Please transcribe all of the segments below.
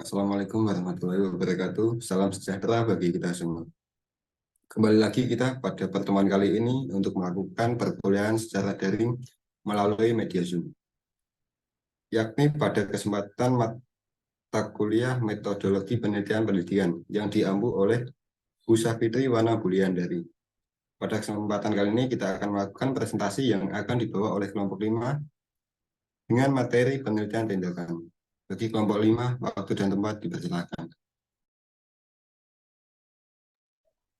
Assalamualaikum warahmatullahi wabarakatuh. Salam sejahtera bagi kita semua. Kembali lagi kita pada pertemuan kali ini untuk melakukan perkuliahan secara daring melalui media Zoom. Yakni pada kesempatan mata kuliah metodologi penelitian yang diampu oleh Bu Safitri Wana Buliandari. Pada kesempatan kali ini kita akan melakukan presentasi yang akan dibawa oleh kelompok 5 dengan materi penelitian tindakan. Bagi kelompok 5, waktu dan tempat dipersilakan.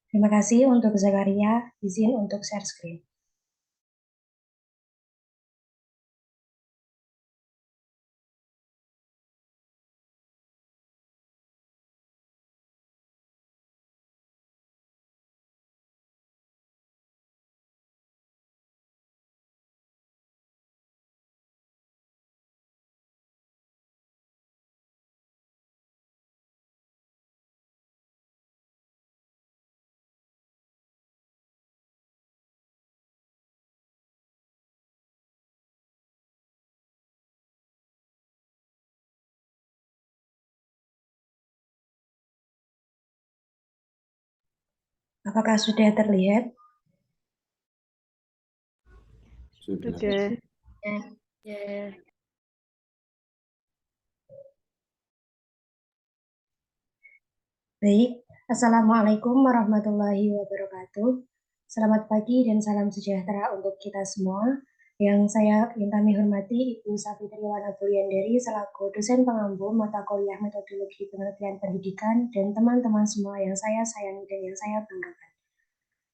Terima kasih untuk Zakaria, izin untuk share screen. Apakah sudah terlihat? Sudah. Baik, Assalamualaikum warahmatullahi wabarakatuh. Selamat pagi dan salam sejahtera untuk kita semua. Yang kami hormati Ibu Safitri Wana Buliandari selaku dosen pengampu mata kuliah metodologi penelitian pendidikan dan teman-teman semua yang saya sayangi dan yang saya banggakan.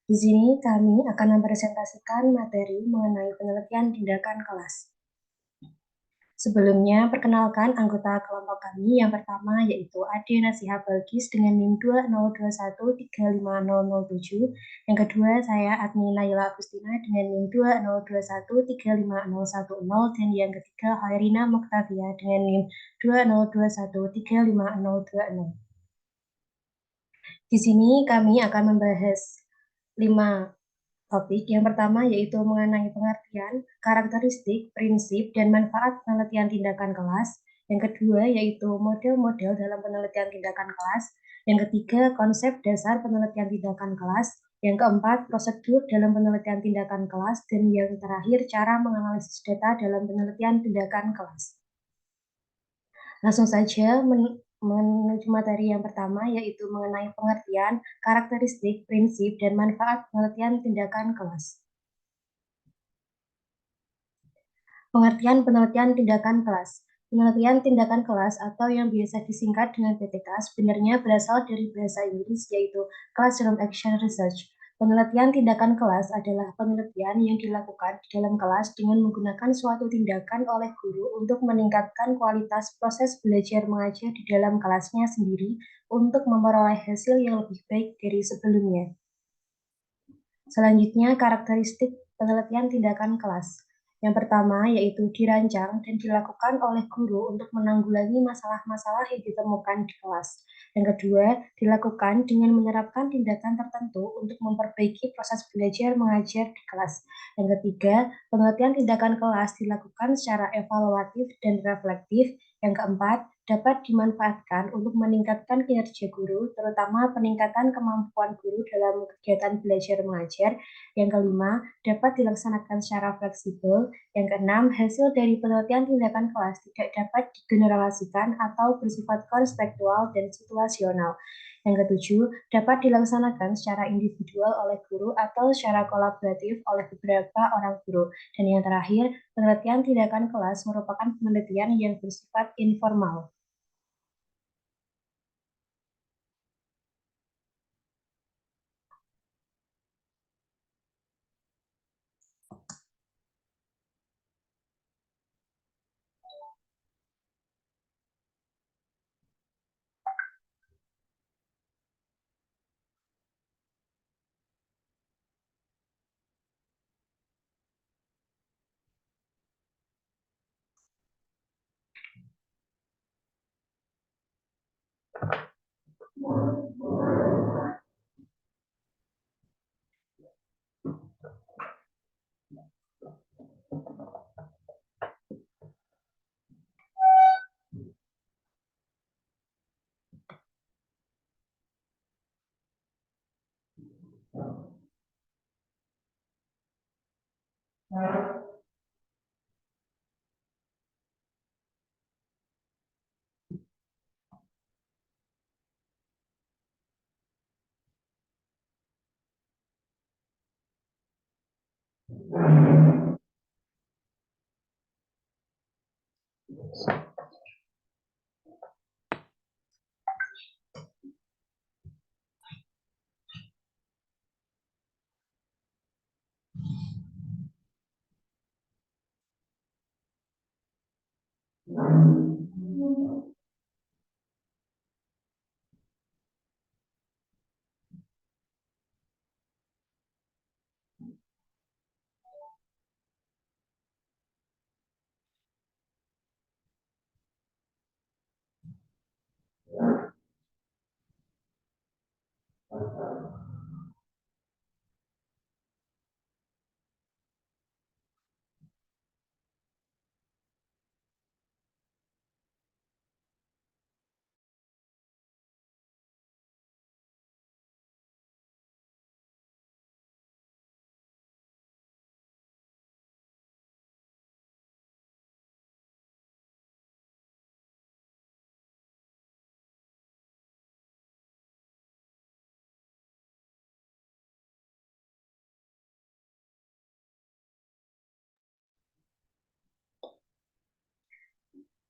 Di sini kami akan mempresentasikan materi mengenai penelitian tindakan kelas. Sebelumnya, perkenalkan anggota kelompok kami. Yang pertama yaitu Ade Nasiha Balkis dengan NIM 202135007. Yang kedua, saya Admi Naila Agustina dengan NIM 202135010. Dan yang ketiga, Hairina Moktavia dengan NIM 202135020. Di sini kami akan membahas 5 topik. Yang pertama yaitu mengenai pengertian, karakteristik, prinsip, dan manfaat penelitian tindakan kelas. Yang kedua yaitu model-model dalam penelitian tindakan kelas. Yang ketiga, konsep dasar penelitian tindakan kelas. Yang keempat, prosedur dalam penelitian tindakan kelas. Dan yang terakhir, cara menganalisis data dalam penelitian tindakan kelas. Langsung saja menuju materi yang pertama, yaitu mengenai pengertian, karakteristik, prinsip, dan manfaat penelitian tindakan kelas. Pengertian penelitian tindakan kelas. Penelitian tindakan kelas atau yang biasa disingkat dengan PTK sebenarnya berasal dari bahasa Inggris yaitu Classroom Action Research. Penelitian tindakan kelas adalah penelitian yang dilakukan di dalam kelas dengan menggunakan suatu tindakan oleh guru untuk meningkatkan kualitas proses belajar mengajar di dalam kelasnya sendiri untuk memperoleh hasil yang lebih baik dari sebelumnya. Selanjutnya, karakteristik penelitian tindakan kelas. Yang pertama yaitu dirancang dan dilakukan oleh guru untuk menanggulangi masalah-masalah yang ditemukan di kelas. Yang kedua, dilakukan dengan menerapkan tindakan tertentu untuk memperbaiki proses belajar mengajar di kelas. Yang ketiga, penelitian tindakan kelas dilakukan secara evaluatif dan reflektif. Yang keempat, dapat dimanfaatkan untuk meningkatkan kinerja guru, terutama peningkatan kemampuan guru dalam kegiatan belajar mengajar. Yang kelima, dapat dilaksanakan secara fleksibel. Yang keenam, hasil dari penelitian tindakan kelas tidak dapat digeneralisasikan atau bersifat konseptual dan situasional. Yang ketujuh, dapat dilaksanakan secara individual oleh guru atau secara kolaboratif oleh beberapa orang guru. Dan yang terakhir, penelitian tindakan kelas merupakan penelitian yang bersifat informal.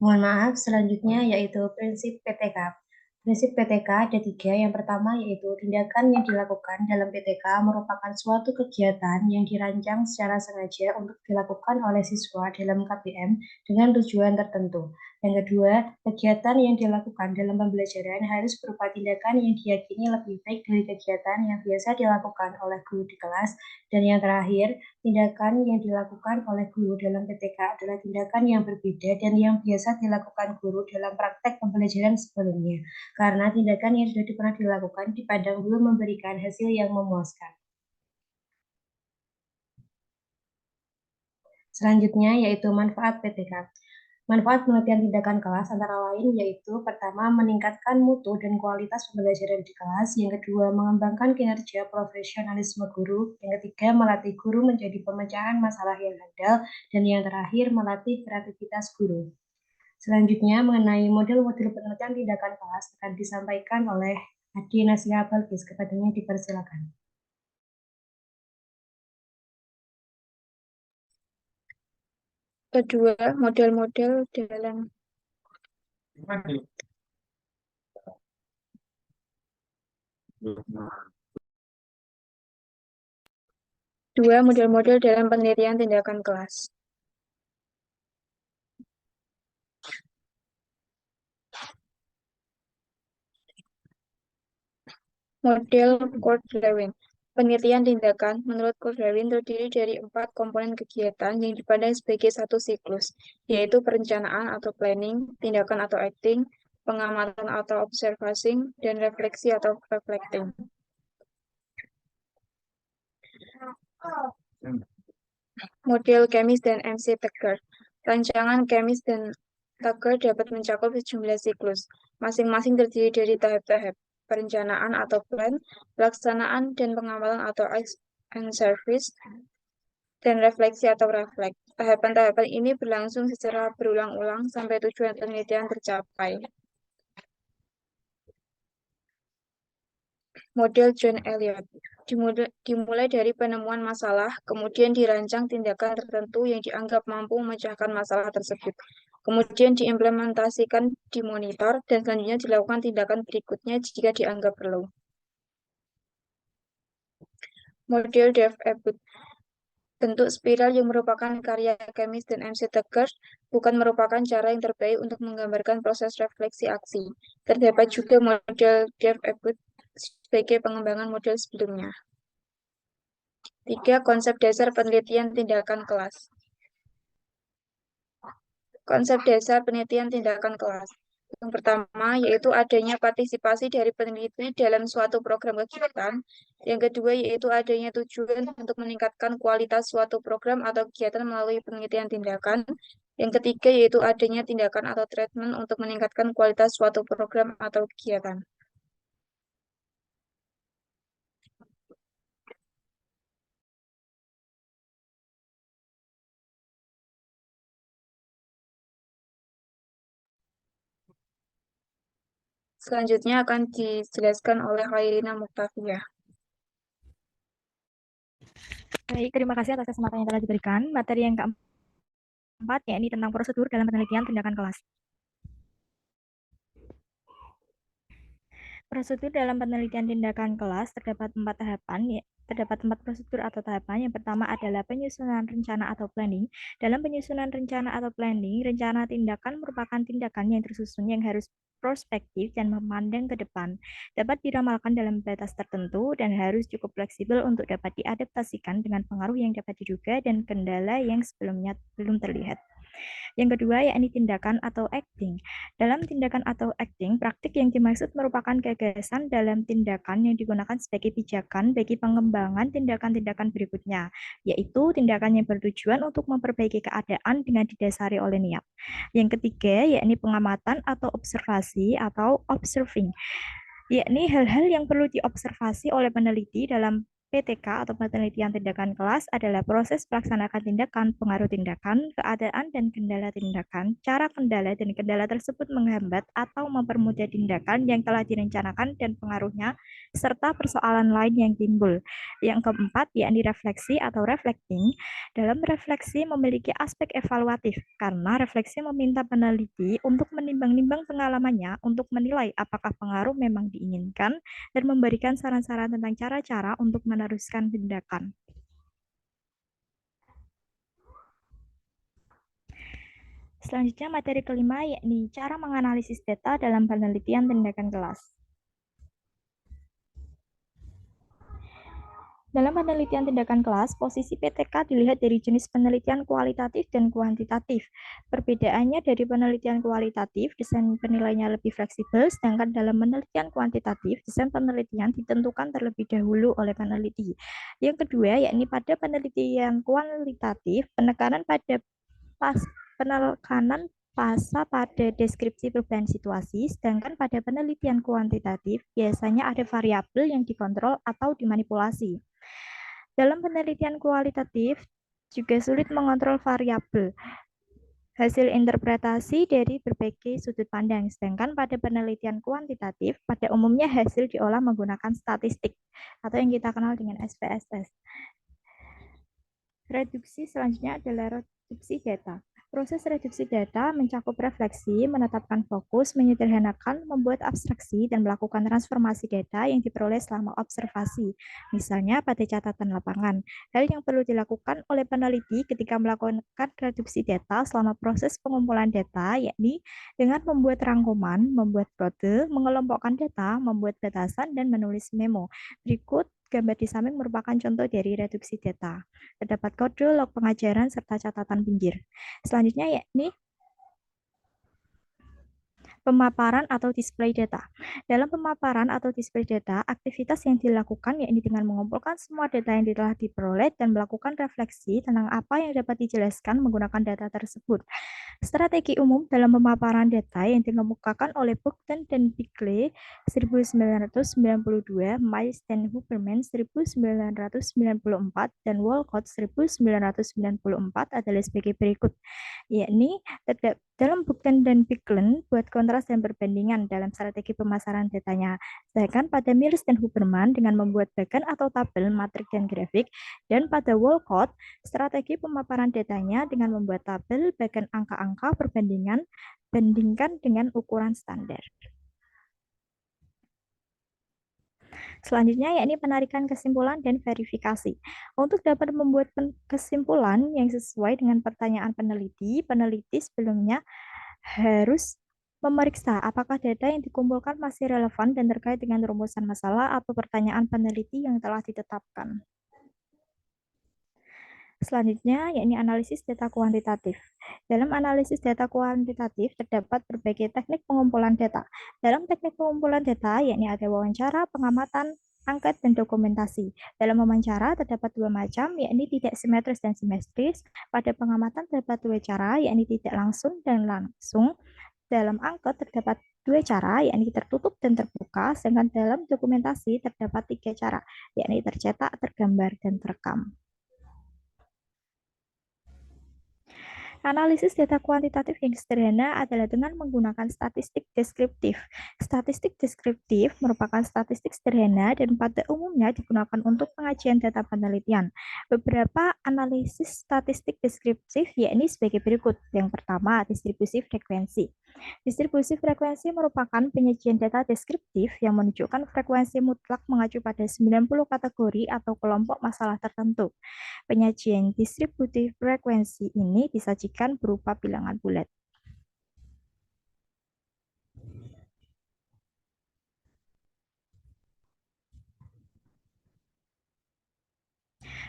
Mohon maaf, selanjutnya yaitu prinsip PTK. Prinsip PTK ada tiga. Yang pertama yaitu tindakan yang dilakukan dalam PTK merupakan suatu kegiatan yang dirancang secara sengaja untuk dilakukan oleh siswa dalam KBM dengan tujuan tertentu. Yang kedua, kegiatan yang dilakukan dalam pembelajaran harus berupa tindakan yang diyakini lebih baik dari kegiatan yang biasa dilakukan oleh guru di kelas. Dan yang terakhir, tindakan yang dilakukan oleh guru dalam PTK adalah tindakan yang berbeda dan yang biasa dilakukan guru dalam praktek pembelajaran sebelumnya, karena tindakan yang sudah pernah dilakukan dipandang belum memberikan hasil yang memuaskan. Selanjutnya yaitu manfaat PTK. Manfaat pengertian tindakan kelas antara lain yaitu pertama, meningkatkan mutu dan kualitas pembelajaran di kelas. Yang kedua, mengembangkan kinerja profesionalisme guru. Yang ketiga, melatih guru menjadi pemecahan masalah yang handal. Dan yang terakhir, melatih kreativitas guru. Selanjutnya, mengenai model-model pengertian tindakan kelas akan disampaikan oleh Adi Nasia Balkis. Kepadanya dipersilakan. Kedua, model-model dalam penelitian tindakan kelas. Model Kurt-Lewin. Penelitian tindakan menurut Kurt-Lewin terdiri dari 4 komponen kegiatan yang dipandang sebagai satu siklus, yaitu perencanaan atau planning, tindakan atau acting, pengamatan atau observing, dan refleksi atau reflecting. Model Kemis dan MC Tucker. Rancangan Kemis dan Tucker dapat mencakup sejumlah siklus, masing-masing terdiri dari tahap-tahap perencanaan atau plan, pelaksanaan dan pengawalan atau and service, dan refleksi atau reflect. Tahapan-tahapan ini berlangsung secara berulang-ulang sampai tujuan penelitian tercapai. Model John Elliot dimulai dari penemuan masalah, kemudian dirancang tindakan tertentu yang dianggap mampu memecahkan masalah tersebut. Kemudian diimplementasikan, dimonitor, dan selanjutnya dilakukan tindakan berikutnya jika dianggap perlu. Model Dave Ebert. Bentuk spiral yang merupakan karya Kemis dan MC Tucker bukan merupakan cara yang terbaik untuk menggambarkan proses refleksi aksi. Terdapat juga model Dave Ebert sebagai pengembangan model sebelumnya. 3. Konsep dasar penelitian tindakan kelas. Konsep dasar penelitian tindakan kelas. Yang pertama, yaitu adanya partisipasi dari peneliti dalam suatu program kegiatan. Yang kedua, yaitu adanya tujuan untuk meningkatkan kualitas suatu program atau kegiatan melalui penelitian tindakan. Yang ketiga, yaitu adanya tindakan atau treatment untuk meningkatkan kualitas suatu program atau kegiatan. Selanjutnya akan dijelaskan oleh Khairina Muktafiyah. Baik, terima kasih atas kesempatan yang telah diberikan. Materi yang keempat, yakni tentang prosedur dalam penelitian tindakan kelas. Prosedur dalam penelitian tindakan kelas terdapat 4 tahapan, terdapat 4 prosedur atau tahapan. Yang pertama adalah penyusunan rencana atau planning. Dalam penyusunan rencana atau planning, rencana tindakan merupakan tindakan yang tersusun yang harus prospektif dan memandang ke depan, dapat diramalkan dalam batas tertentu, dan harus cukup fleksibel untuk dapat diadaptasikan dengan pengaruh yang dapat diduga dan kendala yang sebelumnya belum terlihat. Yang kedua, yakni tindakan atau acting. Dalam tindakan atau acting, praktik yang dimaksud merupakan gagasan dalam tindakan yang digunakan sebagai pijakan bagi pengembangan tindakan-tindakan berikutnya, yaitu tindakan yang bertujuan untuk memperbaiki keadaan dengan didasari oleh niat. Yang ketiga, yakni pengamatan atau observasi atau observing, yakni hal-hal yang perlu diobservasi oleh peneliti dalam PTK atau penelitian tindakan kelas adalah proses melaksanakan tindakan, pengaruh tindakan, keadaan dan kendala tindakan, cara kendala dan kendala tersebut menghambat atau mempermudah tindakan yang telah direncanakan dan pengaruhnya, serta persoalan lain yang timbul. Yang keempat, yakni refleksi atau reflecting. Dalam refleksi memiliki aspek evaluatif, karena refleksi meminta peneliti untuk menimbang-nimbang pengalamannya untuk menilai apakah pengaruh memang diinginkan dan memberikan saran-saran tentang cara-cara untuk meneruskan tindakan. Selanjutnya materi kelima, yakni cara menganalisis data dalam penelitian tindakan kelas. Dalam penelitian tindakan kelas, posisi PTK dilihat dari jenis penelitian kualitatif dan kuantitatif. Perbedaannya dari penelitian kualitatif, desain penilaiannya lebih fleksibel, sedangkan dalam penelitian kuantitatif, desain penelitian ditentukan terlebih dahulu oleh peneliti. Yang kedua, yakni pada penelitian kualitatif, penekanan pada deskripsi perubahan situasi, sedangkan pada penelitian kuantitatif biasanya ada variabel yang dikontrol atau dimanipulasi. Dalam penelitian kualitatif juga sulit mengontrol variabel hasil interpretasi dari berbagai sudut pandang, sedangkan pada penelitian kuantitatif pada umumnya hasil diolah menggunakan statistik atau yang kita kenal dengan SPSS. Reduksi selanjutnya adalah reduksi data. Proses reduksi data mencakup refleksi, menetapkan fokus, menyederhanakan, membuat abstraksi, dan melakukan transformasi data yang diperoleh selama observasi, misalnya pada catatan lapangan. Hal yang perlu dilakukan oleh peneliti ketika melakukan reduksi data selama proses pengumpulan data, yakni dengan membuat rangkuman, membuat kode, mengelompokkan data, membuat batasan, dan menulis memo. Berikut gambar di samping merupakan contoh dari reduksi data. Terdapat kode, log pengajaran, serta catatan pinggir. Selanjutnya yakni pemaparan atau display data. Dalam pemaparan atau display data, aktivitas yang dilakukan yakni dengan mengumpulkan semua data yang telah diperoleh dan melakukan refleksi tentang apa yang dapat dijelaskan menggunakan data tersebut. Strategi umum dalam pemaparan data yang dikemukakan oleh Bogdan dan Bickley 1992, Miles dan Huberman 1994, dan Walcott 1994 adalah sebagai berikut, yakni dalam Bogdan dan Bickley buat kontras dan perbandingan dalam strategi pemasaran datanya. Sedangkan pada Miles dan Huberman dengan membuat bagan atau tabel, matrik, dan grafik, dan pada Walcott strategi pemaparan datanya dengan membuat tabel, bagan angka-angka, perbandingan, bandingkan dengan ukuran standar. Selanjutnya yakni penarikan kesimpulan dan verifikasi. Untuk dapat membuat kesimpulan yang sesuai dengan pertanyaan peneliti, peneliti sebelumnya harus memeriksa apakah data yang dikumpulkan masih relevan dan terkait dengan rumusan masalah atau pertanyaan peneliti yang telah ditetapkan. Selanjutnya, yakni analisis data kuantitatif. Dalam analisis data kuantitatif, terdapat berbagai teknik pengumpulan data. Dalam teknik pengumpulan data, yakni ada wawancara, pengamatan, angket, dan dokumentasi. Dalam wawancara, terdapat dua macam, yakni tidak simetris dan simetris. Pada pengamatan, terdapat dua cara, yakni tidak langsung dan langsung. Dalam angket, terdapat dua cara, yakni tertutup dan terbuka, sedangkan dalam dokumentasi terdapat tiga cara, yakni tercetak, tergambar, dan terekam. Analisis data kuantitatif yang sederhana adalah dengan menggunakan statistik deskriptif. Statistik deskriptif merupakan statistik sederhana dan pada umumnya digunakan untuk pengajian data penelitian. Beberapa analisis statistik deskriptif yakni sebagai berikut. Yang pertama, distribusi frekuensi. Distribusi frekuensi merupakan penyajian data deskriptif yang menunjukkan frekuensi mutlak mengacu pada 90 kategori atau kelompok masalah tertentu. Penyajian distributif frekuensi ini disajikan berupa bilangan bulat.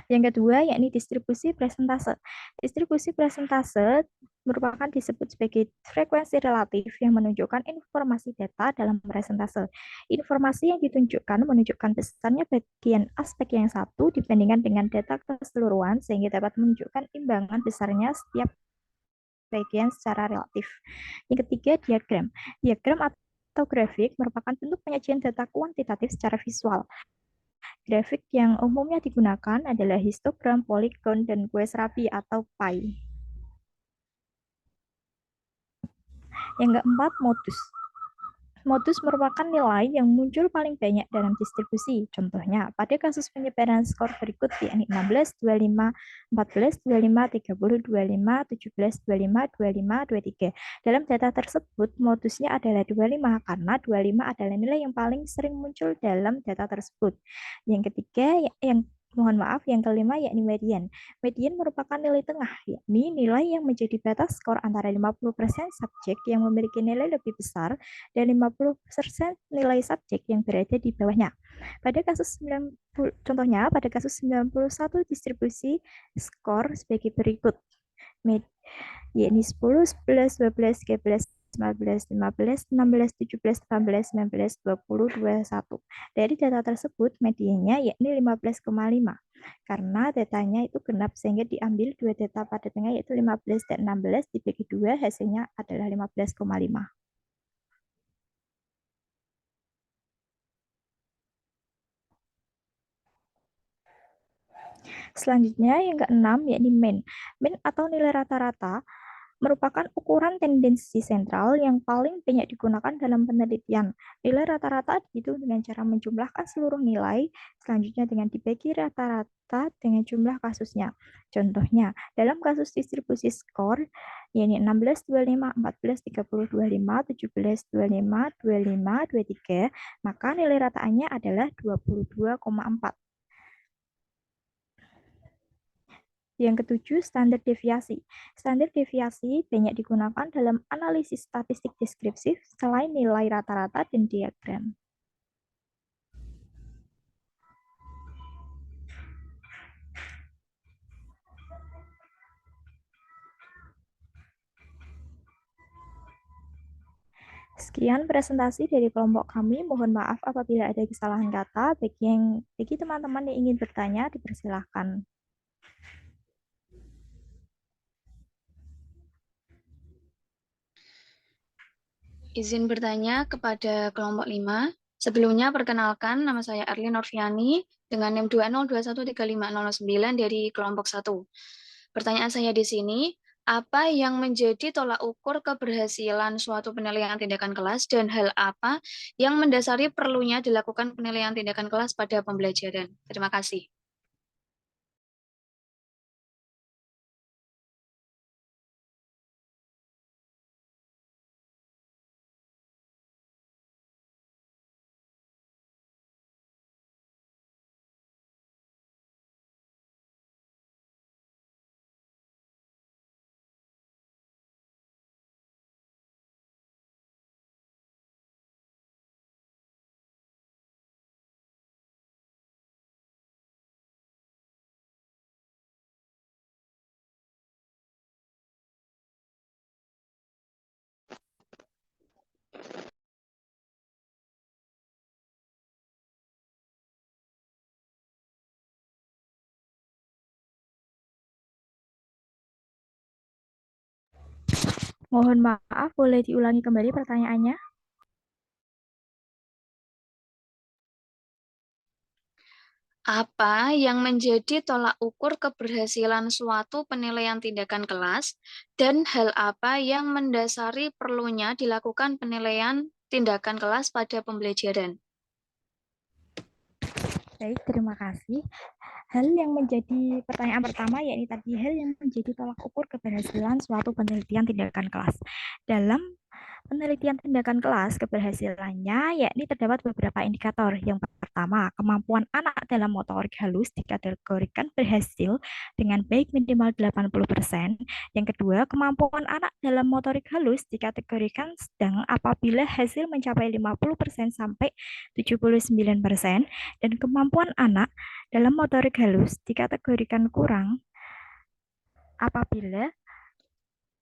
Yang kedua, yakni distribusi presentase. Distribusi presentase merupakan disebut sebagai frekuensi relatif yang menunjukkan informasi data dalam presentase. Informasi yang ditunjukkan menunjukkan besarnya bagian aspek yang satu dibandingkan dengan data keseluruhan sehingga dapat menunjukkan imbangan besarnya setiap bagian secara relatif. Yang ketiga, diagram. Diagram atau grafik merupakan bentuk penyajian data kuantitatif secara visual. Grafik yang umumnya digunakan adalah histogram, poligon, dan Guess rapi atau pie. Yang keempat, modus. Modus merupakan nilai yang muncul paling banyak dalam distribusi. Contohnya, pada kasus penyebaran skor berikut yakni 16, 25, 14, 25, 30, 25, 17, 25, 25, 23. Dalam data tersebut, modusnya adalah 25 karena 25 adalah nilai yang paling sering muncul dalam data tersebut. Yang ketiga, yang kelima yakni median. Median merupakan nilai tengah, yakni nilai yang menjadi batas skor antara 50% subjek yang memiliki nilai lebih besar dan 50% nilai subjek yang berada di bawahnya. Contohnya, pada kasus 91 distribusi skor sebagai berikut. Yakni 10, 11, 12, 13, 14, 15, 16, 17, 18, 19, 20, 21. Dari data tersebut, mediannya yakni 15,5. Karena datanya itu genap, sehingga diambil dua data pada tengah yaitu 15 dan 16, dibagi 2, hasilnya adalah 15,5. Selanjutnya yang keenam yakni mean. Mean atau nilai rata-rata merupakan ukuran tendensi sentral yang paling banyak digunakan dalam penelitian. Nilai rata-rata dihitung dengan cara menjumlahkan seluruh nilai, selanjutnya dengan dibagi rata-rata dengan jumlah kasusnya. Contohnya, dalam kasus distribusi skor, yakni 16, 25, 14, 30, 25, 17, 25, 25, 23, maka nilai rataannya adalah 22,4. Yang ketujuh, standar deviasi. Standar deviasi banyak digunakan dalam analisis statistik deskriptif selain nilai rata-rata dan diagram. Sekian presentasi dari kelompok kami. Mohon maaf apabila ada kesalahan kata. Bagi teman-teman yang ingin bertanya, dipersilahkan. Izin bertanya kepada kelompok 5. Sebelumnya perkenalkan, nama saya Erlin Norviani dengan NIM 202135009 dari kelompok 1. Pertanyaan saya di sini, apa yang menjadi tolak ukur keberhasilan suatu penilaian tindakan kelas dan hal apa yang mendasari perlunya dilakukan penilaian tindakan kelas pada pembelajaran? Terima kasih. Mohon maaf, boleh diulangi kembali pertanyaannya? Apa yang menjadi tolak ukur keberhasilan suatu penilaian tindakan kelas dan hal apa yang mendasari perlunya dilakukan penilaian tindakan kelas pada pembelajaran? Baik, terima kasih. Hal yang menjadi pertanyaan pertama yakni tadi hal yang menjadi tolak ukur keberhasilan suatu penelitian tindakan kelas. Dalam penelitian tindakan kelas, keberhasilannya yakni terdapat beberapa indikator. Yang pertama, kemampuan anak dalam motorik halus dikategorikan berhasil dengan baik minimal 80%. Yang kedua, kemampuan anak dalam motorik halus dikategorikan sedang apabila hasil mencapai 50% sampai 79%. Dan kemampuan anak dalam motorik halus dikategorikan kurang apabila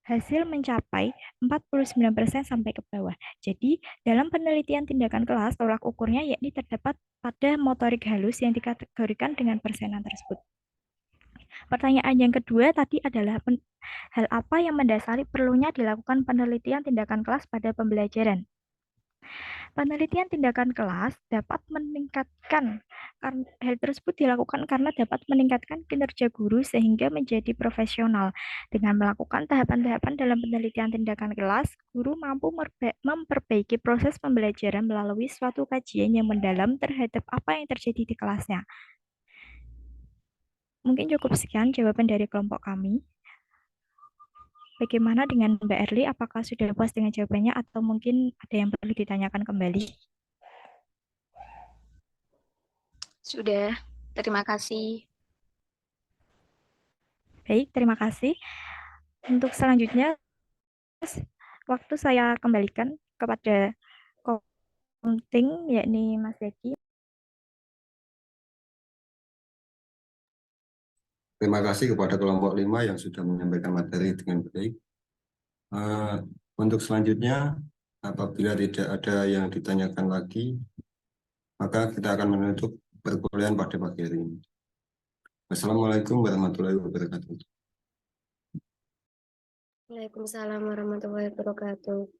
hasil mencapai 49% sampai ke bawah. Jadi, dalam penelitian tindakan kelas, tolak ukurnya yakni terdapat pada motorik halus yang dikategorikan dengan persenan tersebut. Pertanyaan yang kedua tadi adalah hal apa yang mendasari perlunya dilakukan penelitian tindakan kelas pada pembelajaran. Penelitian tindakan kelas dapat meningkatkan, hal tersebut dilakukan karena dapat meningkatkan kinerja guru sehingga menjadi profesional. Dengan melakukan tahapan-tahapan dalam penelitian tindakan kelas, guru mampu memperbaiki proses pembelajaran melalui suatu kajian yang mendalam terhadap apa yang terjadi di kelasnya. Mungkin cukup sekian jawaban dari kelompok kami. Bagaimana dengan Mbak Erli? Apakah sudah puas dengan jawabannya atau mungkin ada yang perlu ditanyakan kembali? Sudah, terima kasih. Baik, terima kasih. Untuk selanjutnya, waktu saya kembalikan kepada Komting, yakni Mas Zaki. Terima kasih kepada kelompok 5 yang sudah menyampaikan materi dengan baik. Untuk selanjutnya, apabila tidak ada yang ditanyakan lagi, maka kita akan menutup perkuliahan pada pagi hari ini. Wassalamualaikum warahmatullahi wabarakatuh. Waalaikumsalam warahmatullahi wabarakatuh.